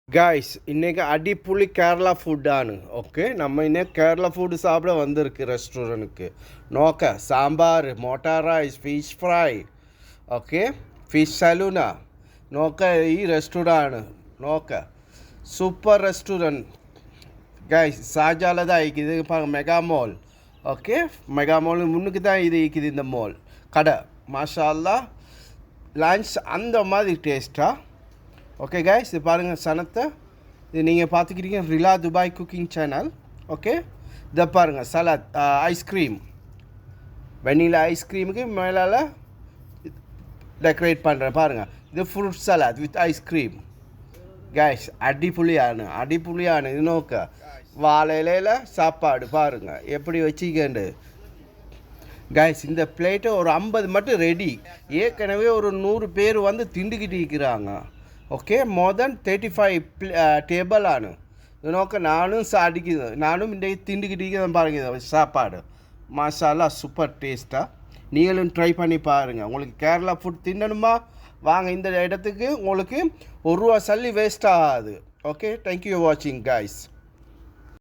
guys இன்றைக்கி அடிப்புளி Kerala ஃபுட்டானு okay நம்ம இன்னைக்கு கேரளா ஃபுட்டு சாப்பிட வந்திருக்கு ரெஸ்டாரண்ட்டுக்கு நோக்க சாம்பார் மோட்டா rice fish fry okay fish சலூனா നോക്ക ഈ റെസ്റ്റോറൻ്റ് നോക്ക സൂപ്പർ റെസ്റ്റോറൻറ്റ് ഗൈസ് ஷாஜாவில் தான் இருக்குது பாருங்க mega mall okay mega mall முன்னுக்கு தான் இது இருக்குது இந்த மால் கடை மாஷா அல்லாஹ் லன்ச் அந்த மாதிரி டேஸ்ட்டாக ஓகே கைஸ் இது பாருங்கள் சனத்தை இது நீங்கள் பார்த்துக்கிட்டீங்க ரிலா துபாய் குக்கிங் சேனல் ஓகே இதை பாருங்கள் சலாத் ஐஸ்கிரீம் வெண்ணிலா ஐஸ்கிரீமுக்கு மேலால் டெக்கரேட் பண்ணுறேன் பாருங்கள் இது fruit salad with ice cream guys அடிப்புளியான இது நோக்க வாழை இலையில் சாப்பாடு பாருங்கள் எப்படி வச்சுக்கண்டு கைஸ் இந்த பிளேட்டை ஒரு 50 மட்டும் ரெடி ஏற்கனவே ஒரு 100 பேர் வந்து திண்டுக்கிட்டு இருக்கிறாங்க ஓகே மோர் தென் 35 டேபிள் ஆனு நோக்க நானும் இன்றைக்கு திண்டுக்கிட்டு பாருங்க சாப்பாடு மசாலா சூப்பர் டேஸ்ட்டாக நீங்களும் ட்ரை பண்ணி பாருங்கள் உங்களுக்கு கேரளா ஃபுட் தின்னணுமா வாங்க இந்த இடத்துக்கு உங்களுக்கு ₹1 சல்லி வேஸ்ட் ஆகாது ஓகே தேங்க்யூ வாட்சிங் கைஸ்